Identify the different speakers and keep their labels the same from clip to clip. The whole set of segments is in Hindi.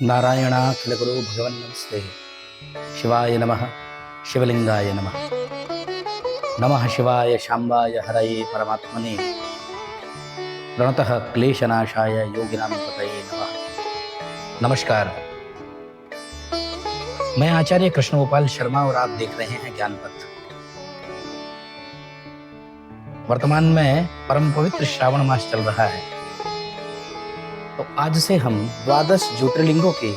Speaker 1: नारायणाखिलगुरो भगवन्नमस्ते शिवाय नमः शिवलिंगाय नमः नमः शिवाय शाम्बाय हरये परमात्मने प्रणतः क्लेशनाशाय योगिनां पतये नमः। नमस्कार, मैं आचार्य कृष्णगोपाल शर्मा और आप देख रहे हैं ज्ञानपथ। वर्तमान में परम पवित्र श्रावण मास चल रहा है, तो आज से हम 12 ज्योतिर्लिंगों की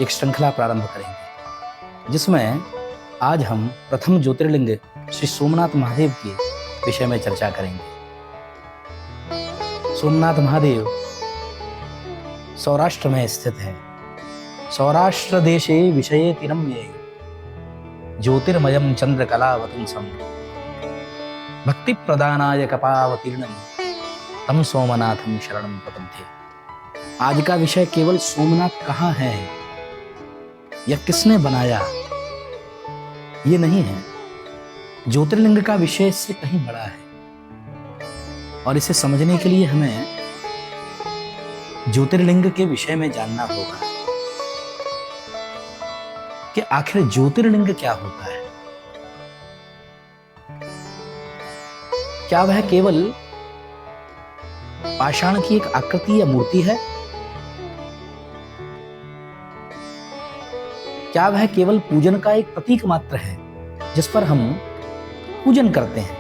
Speaker 1: एक श्रृंखला प्रारंभ करेंगे, जिसमें आज हम प्रथम ज्योतिर्लिंग श्री सोमनाथ महादेव के विषय में चर्चा करेंगे। सोमनाथ महादेव सौराष्ट्र में स्थित है। सौराष्ट्र देशे विषये तिरम्ये ज्योतिर्मयं चंद्रकलावतंसं भक्ति प्रदानाय कपावतीर्णं तम सोमनाथं शरणं प्रपद्ये। आज का विषय केवल सोमनाथ कहाँ है या किसने बनाया ये नहीं है। ज्योतिर्लिंग का विषय इससे कहीं बड़ा है और इसे समझने के लिए हमें ज्योतिर्लिंग के विषय में जानना होगा कि आखिर ज्योतिर्लिंग क्या होता है। क्या वह केवल पाषाण की एक आकृति या मूर्ति है? क्या वह केवल पूजन का एक प्रतीक मात्र है जिस पर हम पूजन करते हैं,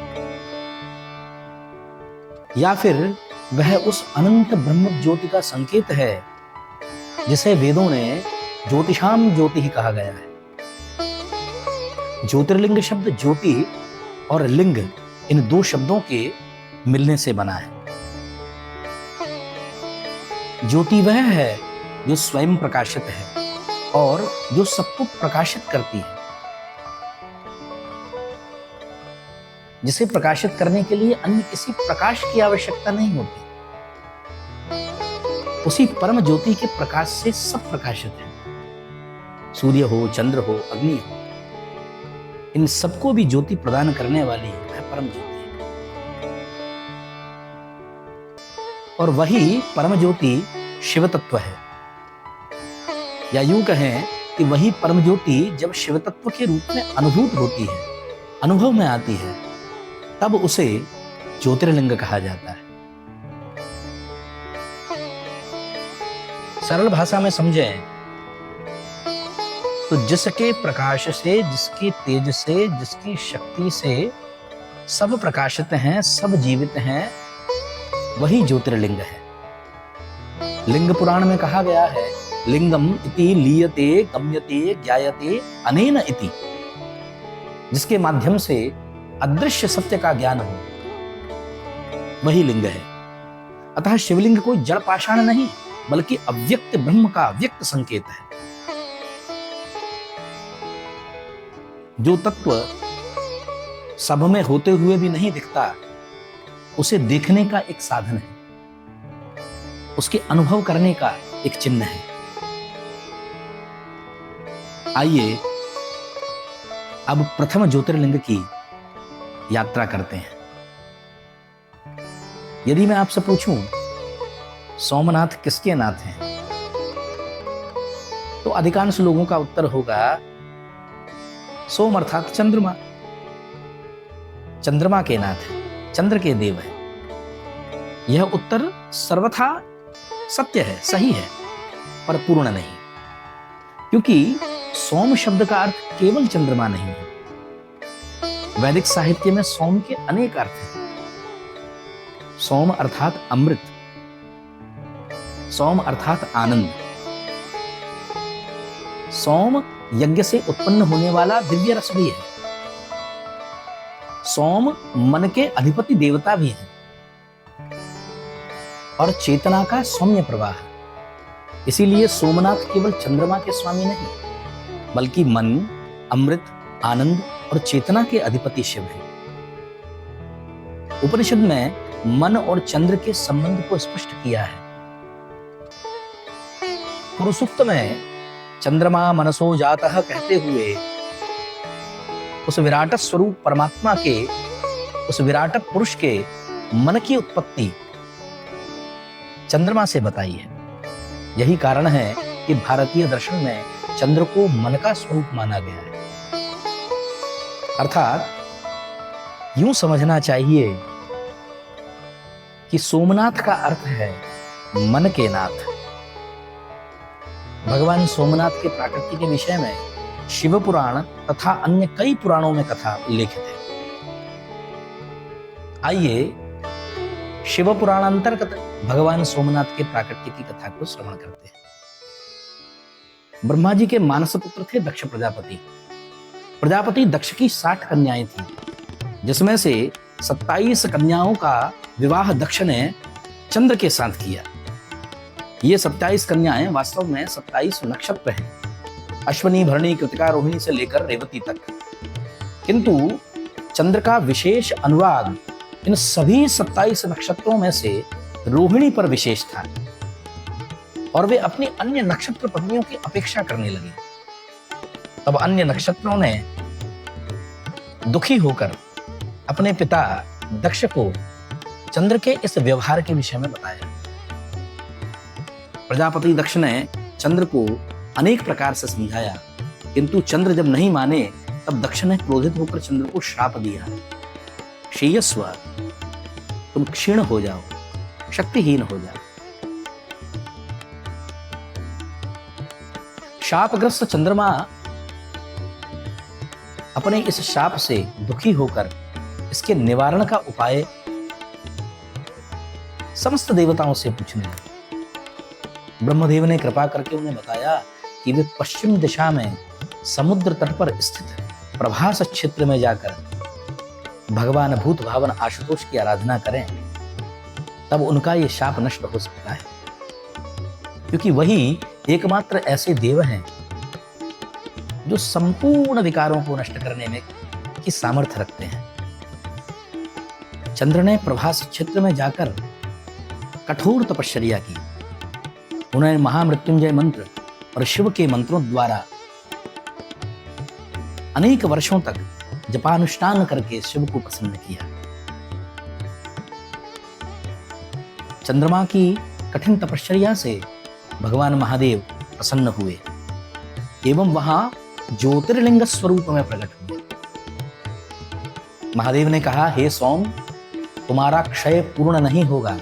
Speaker 1: या फिर वह उस अनंत ब्रह्म ज्योति का संकेत है जिसे वेदों ने ज्योतिषाम ज्योति ही कहा गया है। ज्योतिर्लिंग शब्द ज्योति और लिंग इन दो शब्दों के मिलने से बना है। ज्योति वह है जो स्वयं प्रकाशित है और जो सबको प्रकाशित करती है, जिसे प्रकाशित करने के लिए अन्य किसी प्रकाश की आवश्यकता नहीं होती। उसी परम ज्योति के प्रकाश से सब प्रकाशित है। सूर्य हो, चंद्र हो, अग्नि हो, इन सबको भी ज्योति प्रदान करने वाली वह परम ज्योति है। और वही परम ज्योति शिव तत्व है, या यूं कहें कि वही परम ज्योति जब शिव तत्व के रूप में अनुभूत होती है, अनुभव में आती है, तब उसे ज्योतिर्लिंग कहा जाता है। सरल भाषा में समझें तो जिसके प्रकाश से, जिसके तेज से, जिसकी शक्ति से सब प्रकाशित हैं, सब जीवित हैं, वही ज्योतिर्लिंग है। लिंग पुराण में कहा गया है, लिंगम इति लीयते गम्यते ज्ञायते अनेन इति, जिसके माध्यम से अदृश्य सत्य का ज्ञान हो, वही लिंग है। अतः शिवलिंग कोई जड़ पाषाण नहीं, बल्कि अव्यक्त ब्रह्म का व्यक्त संकेत है। जो तत्व सब में होते हुए भी नहीं दिखता, उसे देखने का एक साधन है, उसके अनुभव करने का एक चिन्ह है। आइए अब प्रथम ज्योतिर्लिंग की यात्रा करते हैं। यदि मैं आपसे पूछूं सोमनाथ किसके नाथ हैं, तो अधिकांश लोगों का उत्तर होगा सोम अर्थात चंद्रमा। चंद्रमा के नाथ है, चंद्र के देव है। यह उत्तर सर्वथा सत्य है, सही है, पर पूर्ण नहीं, क्योंकि सोम शब्द का अर्थ केवल चंद्रमा नहीं है। वैदिक साहित्य में सोम के अनेक अर्थ हैं। सोम अर्थात अमृत, सोम अर्थात आनंद, सोम यज्ञ से उत्पन्न होने वाला दिव्य रस भी है। सोम मन के अधिपति देवता भी है और चेतना का सौम्य प्रवाह। इसीलिए सोमनाथ केवल चंद्रमा के स्वामी नहीं, बल्कि मन, अमृत, आनंद और चेतना के अधिपति शिव हैं। उपनिषद में मन और चंद्र के संबंध को स्पष्ट किया है। पुरुषोक्त में चंद्रमा मनसो जातः कहते हुए उस विराट स्वरूप परमात्मा के, उस विराट पुरुष के मन की उत्पत्ति चंद्रमा से बताई है। यही कारण है कि भारतीय दर्शन में चंद्र को मन का स्वरूप माना गया है। अर्थात यूं समझना चाहिए कि सोमनाथ का अर्थ है मन के नाथ। भगवान सोमनाथ के प्राकट्य के विषय में शिव पुराण तथा अन्य कई पुराणों में कथा उल्लेखित है। आइए शिव पुराण अंतर्गत भगवान सोमनाथ के प्राकट्य की कथा को श्रवण करते हैं। ब्रह्मा जी के मानस पुत्र थे दक्ष प्रजापति। प्रजापति दक्ष की 60 कन्याएं थी, जिसमें से 27 कन्याओं का विवाह दक्ष ने चंद्र के साथ किया। ये 27 कन्याएं वास्तव में 27 नक्षत्र हैं, अश्विनी, भरणी, कृतिका, रोहिणी से लेकर रेवती तक। किंतु चंद्र का विशेष अनुराग इन सभी 27 नक्षत्रों में से रोहिणी पर विशेष था और वे अपनी अन्य नक्षत्र पत्नियों की अपेक्षा करने लगे। तब अन्य नक्षत्रों ने दुखी होकर अपने पिता दक्ष को चंद्र के इस व्यवहार के विषय में बताया। प्रजापति दक्ष ने चंद्र को अनेक प्रकार से समझाया, किंतु चंद्र जब नहीं माने तब दक्ष ने क्रोधित होकर चंद्र को श्राप दिया, क्षीयस्व, तुम क्षीण हो जाओ, शक्तिहीन हो जाओ। शापग्रस्त चंद्रमा अपने इस शाप से दुखी होकर इसके निवारण का उपाय समस्त देवताओं से पूछने लगे। ब्रह्मदेव ने कृपा करके उन्हें बताया कि वे पश्चिम दिशा में समुद्र तट पर स्थित प्रभास क्षेत्र में जाकर भगवान भूत भावन आशुतोष की आराधना करें, तब उनका यह शाप नष्ट हो सकता है, क्योंकि वही एकमात्र ऐसे देव हैं जो संपूर्ण विकारों को नष्ट करने में की सामर्थ्य रखते हैं। चंद्र ने प्रभास क्षेत्र में जाकर कठोर तपश्चर्या की। उन्होंने महामृत्युंजय मंत्र और शिव के मंत्रों द्वारा अनेक वर्षों तक जपानुष्ठान करके शिव को प्रसन्न किया। चंद्रमा की कठिन तपश्चर्या से भगवान महादेव प्रसन्न हुए एवं वहां ज्योतिर्लिंग स्वरूप में प्रकट हुए। महादेव ने कहा, हे सोम, तुम्हारा क्षय पूर्ण नहीं होगा,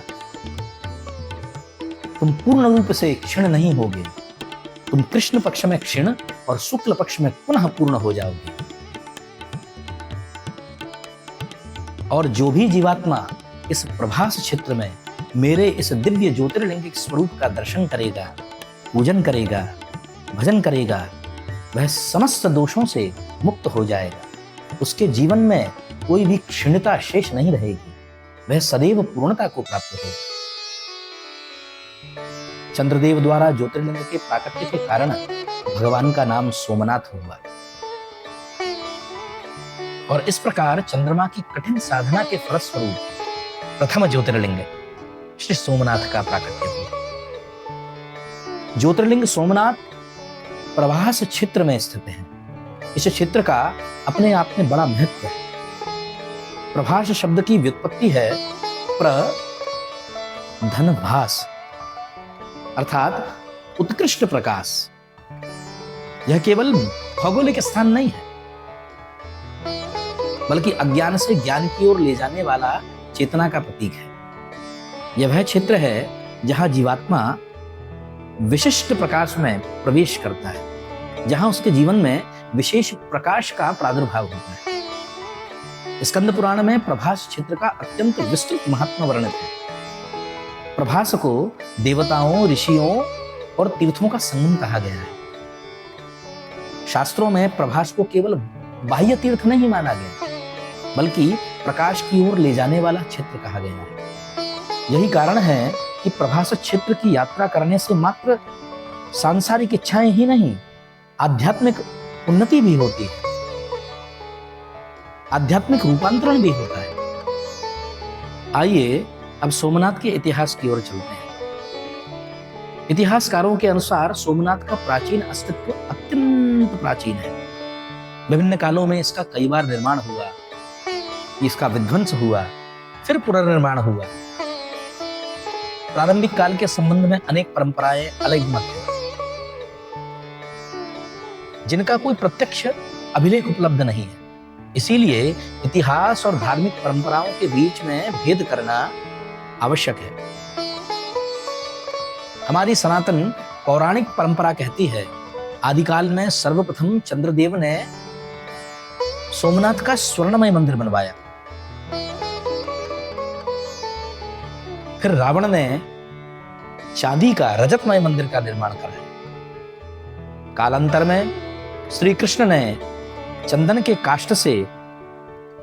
Speaker 1: तुम पूर्ण रूप से क्षीण नहीं होगे, तुम कृष्ण पक्ष में क्षीण और शुक्ल पक्ष में पुनः पूर्ण हो जाओगे। और जो भी जीवात्मा इस प्रभास क्षेत्र में मेरे इस दिव्य ज्योतिर्लिंगिक स्वरूप का दर्शन करेगा, पूजन करेगा, भजन करेगा, वह समस्त दोषों से मुक्त हो जाएगा। उसके जीवन में कोई भी क्षीणता शेष नहीं रहेगी, वह सदैव पूर्णता को प्राप्त होगा। चंद्रदेव द्वारा ज्योतिर्लिंग के प्राकट्य के कारण भगवान का नाम सोमनाथ हुआ और इस प्रकार चंद्रमा की कठिन साधना के फलस्वरूप प्रथम ज्योतिर्लिंग श्री सोमनाथ का प्राकट्य हुआ। ज्योतिर्लिंग सोमनाथ प्रभास क्षेत्र में स्थित है। इस क्षेत्र का अपने आप में बड़ा महत्व है। प्रभास शब्द की व्युत्पत्ति है धनभास, अर्थात उत्कृष्ट प्रकाश। यह केवल भौगोलिक स्थान नहीं है, बल्कि अज्ञान से ज्ञान की ओर ले जाने वाला चेतना का प्रतीक है। यह वह क्षेत्र है जहां जीवात्मा विशिष्ट प्रकाश में प्रवेश करता है, जहां उसके जीवन में विशेष प्रकाश का प्रादुर्भाव होता है। स्कंद पुराण में प्रभास क्षेत्र का अत्यंत विस्तृत महात्मा वर्णित है। प्रभास को देवताओं, ऋषियों और तीर्थों का संगम कहा गया है। शास्त्रों में प्रभास को केवल बाह्य तीर्थ नहीं माना गया, बल्कि प्रकाश की ओर ले जाने वाला क्षेत्र कहा गया है। यही कारण है कि प्रभास क्षेत्र की यात्रा करने से मात्र सांसारिक इच्छाएं ही नहीं, आध्यात्मिक उन्नति भी होती है, आध्यात्मिक रूपांतरण भी होता है। आइए अब सोमनाथ के इतिहास की ओर चलते हैं। इतिहासकारों के अनुसार सोमनाथ का प्राचीन अस्तित्व अत्यंत प्राचीन है। विभिन्न कालों में इसका कई बार निर्माण हुआ, इसका विध्वंस हुआ, फिर पुनर्निर्माण हुआ। प्रारंभिक काल के संबंध में अनेक परंपराएं अलग मत हैं। जिनका कोई प्रत्यक्ष अभिलेख उपलब्ध नहीं है। इसीलिए इतिहास और धार्मिक परंपराओं के बीच में भेद करना आवश्यक है। हमारी सनातन पौराणिक परंपरा कहती है, आदिकाल में सर्वप्रथम चंद्रदेव ने सोमनाथ का स्वर्णमय मंदिर बनवाया। फिर रावण ने चांदी का रजतमय मंदिर का निर्माण कराया। कालांतर में श्री कृष्ण ने चंदन के काष्ठ से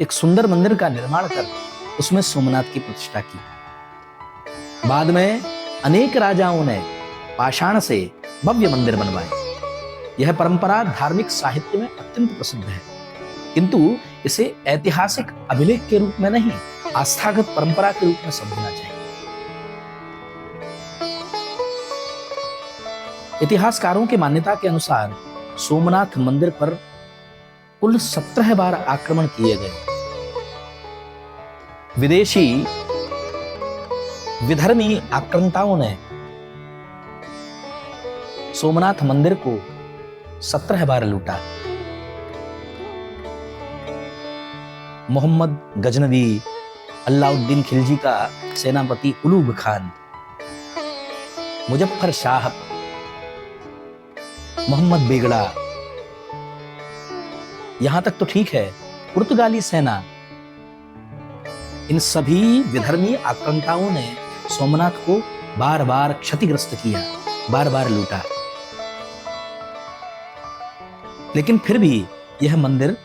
Speaker 1: एक सुंदर मंदिर का निर्माण कर उसमें सोमनाथ की प्रतिष्ठा की। बाद में अनेक राजाओं ने पाषाण से भव्य मंदिर बनवाए। यह परंपरा धार्मिक साहित्य में अत्यंत प्रसिद्ध है, किंतु इसे ऐतिहासिक अभिलेख के रूप में नहीं, आस्थागत परंपरा के रूप में समझना चाहिए। इतिहासकारों की मान्यता के अनुसार सोमनाथ मंदिर पर कुल 17 बार आक्रमण किए गए। विदेशी विधर्मी आक्रांताओं ने सोमनाथ मंदिर को 17 बार लूटा। मोहम्मद गजनवी, अलाउद्दीन खिलजी का सेनापति उलूग खान, मुजफ्फर शाह, मोहम्मद बेगड़ा, यहां तक तो ठीक है, पुर्तगाली सेना, इन सभी विधर्मी आक्रांताओं ने सोमनाथ को बार बार क्षतिग्रस्त किया, बार बार लूटा। लेकिन फिर भी यह मंदिर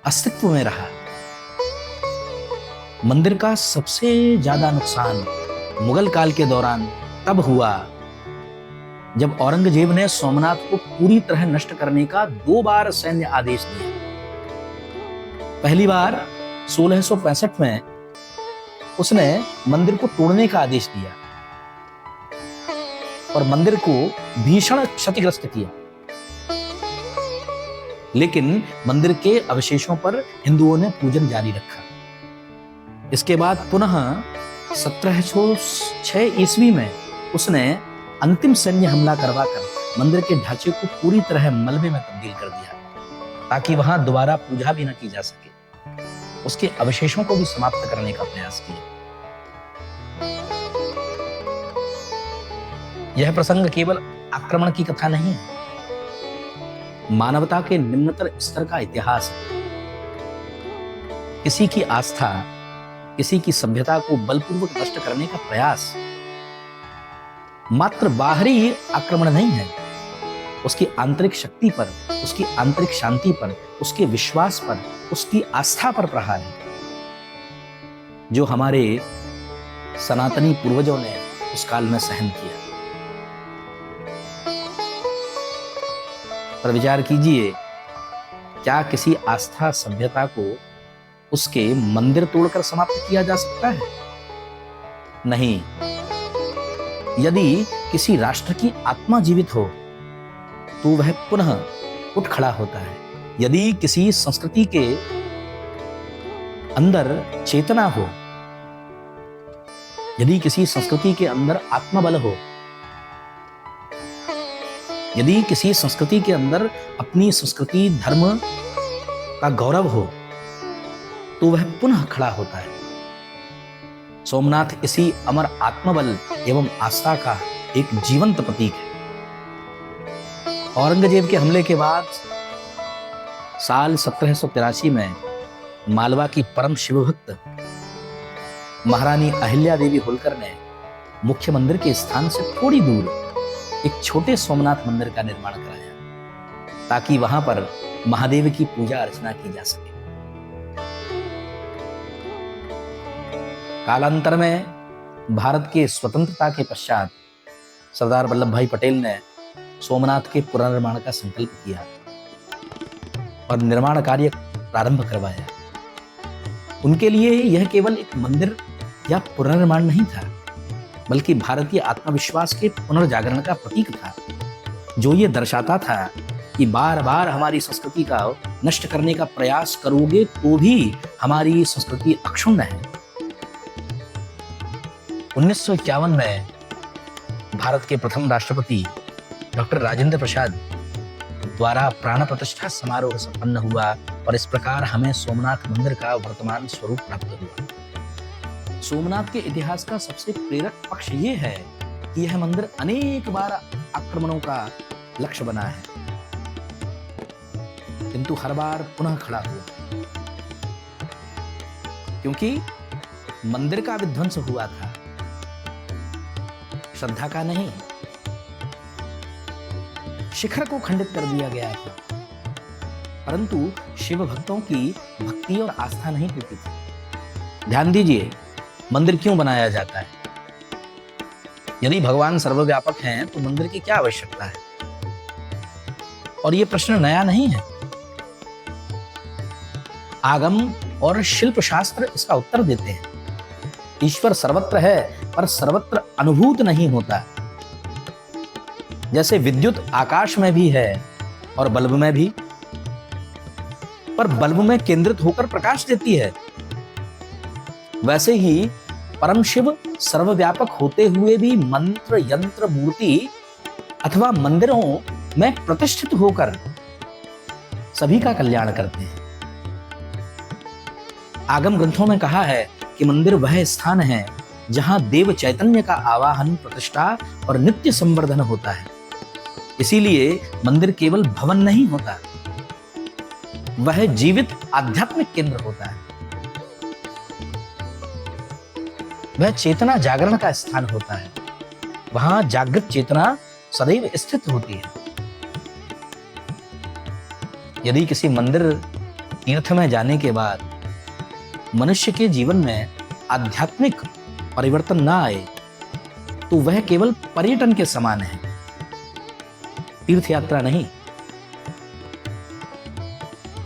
Speaker 1: अस्तित्व में रहा। मंदिर का सबसे ज्यादा नुकसान मुगल काल के दौरान तब हुआ जब औरंगजेब ने सोमनाथ को पूरी तरह नष्ट करने का 2 बार सैन्य आदेश दिया। पहली बार 1665 में उसने मंदिर को तोड़ने का आदेश दिया और मंदिर को भीषण क्षतिग्रस्त किया, लेकिन मंदिर के अवशेषों पर हिंदुओं ने पूजन जारी रखा। इसके बाद पुनः 1706 ईस्वी में उसने अंतिम सैन्य हमला करवाकर मंदिर के ढांचे को पूरी तरह मलबे में तब्दील कर दिया, ताकि वहां दोबारा पूजा भी न की जा सके। उसके अवशेषों को भी समाप्त करने का प्रयास किया। यह प्रसंग केवल आक्रमण की कथा नहीं है, मानवता के निम्नतर स्तर का इतिहास है। किसी की आस्था, किसी की सभ्यता को बलपूर्वक नष्ट करने का प्रयास मात्र बाहरी आक्रमण नहीं है, उसकी आंतरिक शक्ति पर, उसकी आंतरिक शांति पर, उसके विश्वास पर, उसकी आस्था पर प्रहार है, जो हमारे सनातनी पूर्वजों ने उस काल में सहन किया। पर विचार कीजिए, क्या किसी आस्था सभ्यता को उसके मंदिर तोड़कर समाप्त किया जा सकता है? नहीं। यदि किसी राष्ट्र की आत्मा जीवित हो तो वह पुनः उठ खड़ा होता है। यदि किसी संस्कृति के अंदर चेतना हो, यदि किसी संस्कृति के अंदर आत्मबल हो, यदि किसी संस्कृति के अंदर अपनी संस्कृति, धर्म का गौरव हो, तो वह पुनः खड़ा होता है। सोमनाथ इसी अमर आत्मबल एवं आस्था का एक जीवंत प्रतीक है। औरंगजेब के हमले के बाद साल 1783 में मालवा की परम शिवभक्त महारानी अहिल्या देवी होलकर ने मुख्य मंदिर के स्थान से थोड़ी दूर एक छोटे सोमनाथ मंदिर का निर्माण कराया, ताकि वहां पर महादेव की पूजा अर्चना की जा सके। कालांतर में भारत के स्वतंत्रता के पश्चात सरदार वल्लभ भाई पटेल ने सोमनाथ के पुनर्निर्माण का संकल्प किया और निर्माण कार्य प्रारंभ करवाया। उनके लिए यह केवल एक मंदिर या पुनर्निर्माण नहीं था, बल्कि भारतीय आत्मविश्वास के पुनर्जागरण का प्रतीक था, जो ये दर्शाता था कि बार बार हमारी संस्कृति का नष्ट करने का प्रयास करोगे तो भी हमारी संस्कृति अक्षुण्ण है। 1951 में भारत के प्रथम राष्ट्रपति डॉक्टर राजेंद्र प्रसाद द्वारा प्राण प्रतिष्ठा समारोह संपन्न हुआ और इस प्रकार हमें सोमनाथ मंदिर का वर्तमान स्वरूप प्राप्त हुआ। सोमनाथ के इतिहास का सबसे प्रेरक पक्ष ये है कि यह मंदिर अनेक बार आक्रमणों का लक्ष्य बना है, किंतु हर बार पुनः खड़ा हुआ, क्योंकि मंदिर का विध्वंस हुआ था, श्रद्धा का नहीं। शिखर को खंडित कर दिया गया था, परंतु शिव भक्तों की भक्ति और आस्था नहीं टूटी थी। ध्यान दीजिए, मंदिर क्यों बनाया जाता है? यदि भगवान सर्वव्यापक हैं तो मंदिर की क्या आवश्यकता है? और यह प्रश्न नया नहीं है। आगम और शिल्प शास्त्र इसका उत्तर देते हैं। ईश्वर सर्वत्र है, पर सर्वत्र अनुभूत नहीं होता। जैसे विद्युत आकाश में भी है और बल्ब में भी, पर बल्ब में केंद्रित होकर प्रकाश देती है, वैसे ही परम शिव सर्वव्यापक होते हुए भी मंत्र यंत्र मूर्ति अथवा मंदिरों में प्रतिष्ठित होकर सभी का कल्याण करते हैं। आगम ग्रंथों में कहा है कि मंदिर वह स्थान है जहां देव चैतन्य का आवाहन, प्रतिष्ठा और नित्य संवर्धन होता है। इसीलिए मंदिर केवल भवन नहीं होता, वह जीवित आध्यात्मिक केंद्र होता है। वह चेतना जागरण का स्थान होता है। वहां जागृत चेतना सदैव स्थित होती है। यदि किसी मंदिर तीर्थ में जाने के बाद मनुष्य के जीवन में आध्यात्मिक परिवर्तन ना आए तो वह केवल पर्यटन के समान है, तीर्थ यात्रा नहीं।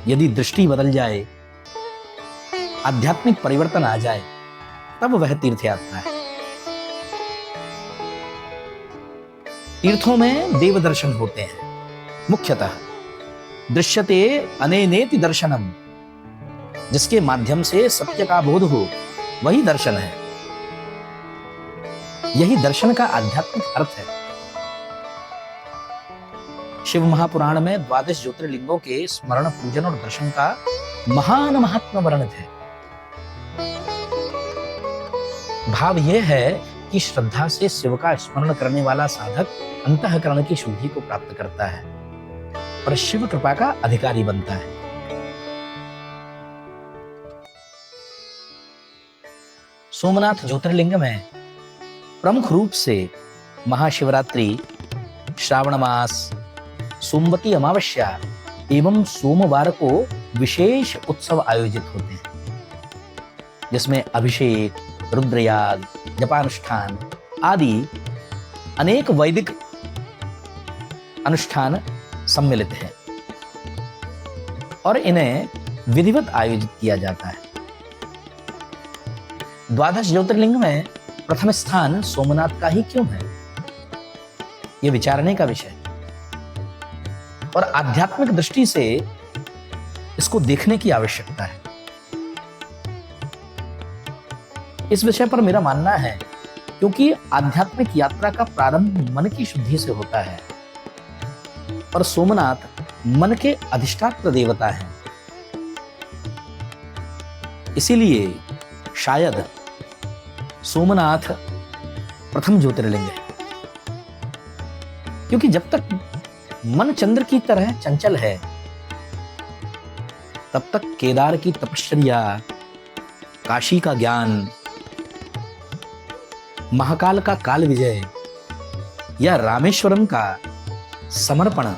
Speaker 1: यदि दृष्टि बदल जाए, आध्यात्मिक परिवर्तन आ जाए, तब वह तीर्थ यात्रा है। तीर्थों में देव दर्शन होते हैं। मुख्यतः दृश्यते अनेनेति दर्शनम, जिसके माध्यम से सत्य का बोध हो, वही दर्शन है। यही दर्शन का आध्यात्मिक अर्थ है। शिव महापुराण में 12 ज्योतिर्लिंगों के स्मरण, पूजन और दर्शन का महान महात्म्य वर्णित है। भाव यह है कि श्रद्धा से शिव का स्मरण करने वाला साधक अंतःकरण की शुद्धि को प्राप्त करता है और शिव कृपा का अधिकारी बनता है। सोमनाथ ज्योतिर्लिंग में प्रमुख रूप से महाशिवरात्रि, श्रावण मास, सोमवती अमावस्या एवं सोमवार को विशेष उत्सव आयोजित होते हैं, जिसमें अभिषेक, रुद्रयाग, जपानुष्ठान आदि अनेक वैदिक अनुष्ठान सम्मिलित हैं और इन्हें विधिवत आयोजित किया जाता है। 12 ज्योतिर्लिंग में प्रथम स्थान सोमनाथ का ही क्यों है, यह विचारने का विषय और आध्यात्मिक दृष्टि से इसको देखने की आवश्यकता है। इस विषय पर मेरा मानना है क्योंकि आध्यात्मिक यात्रा का प्रारंभ मन की शुद्धि से होता है और सोमनाथ मन के अधिष्ठात्र देवता हैं। इसीलिए शायद सोमनाथ प्रथम ज्योतिर्लिंग है, क्योंकि जब तक मन चंद्र की तरह चंचल है, तब तक केदार की तपश्चर्या, काशी का ज्ञान, महाकाल का काल विजय या रामेश्वरम का समर्पण,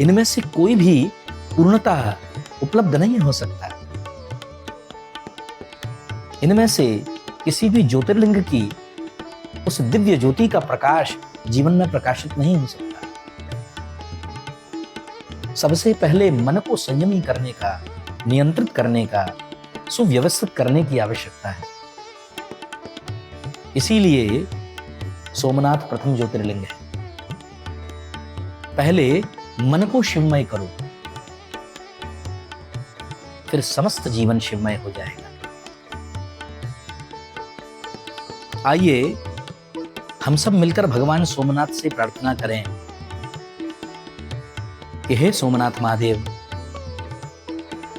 Speaker 1: इनमें से कोई भी पूर्णतः उपलब्ध नहीं हो सकता। इनमें से किसी भी ज्योतिर्लिंग की उस दिव्य ज्योति का प्रकाश जीवन में प्रकाशित नहीं हो सकता। सबसे पहले मन को संयमी करने का, नियंत्रित करने का, सुव्यवस्थित करने की आवश्यकता है। इसीलिए सोमनाथ प्रथम ज्योतिर्लिंग है। पहले मन को शिवमय करो, फिर समस्त जीवन शिवमय हो जाएगा। आइए हम सब मिलकर भगवान सोमनाथ से प्रार्थना करें कि हे सोमनाथ महादेव,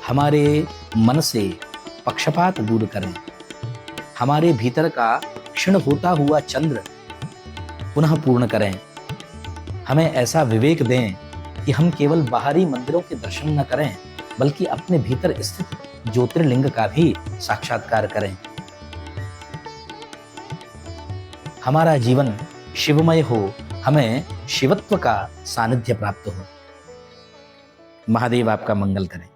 Speaker 1: हमारे मन से पक्षपात दूर करें, हमारे भीतर का क्षीण होता हुआ चंद्र पुनः पूर्ण करें, हमें ऐसा विवेक दें कि हम केवल बाहरी मंदिरों के दर्शन न करें बल्कि अपने भीतर स्थित ज्योतिर्लिंग का भी साक्षात्कार करें। हमारा जीवन शिवमय हो, हमें शिवत्व का सानिध्य प्राप्त हो। महादेव आपका मंगल करें।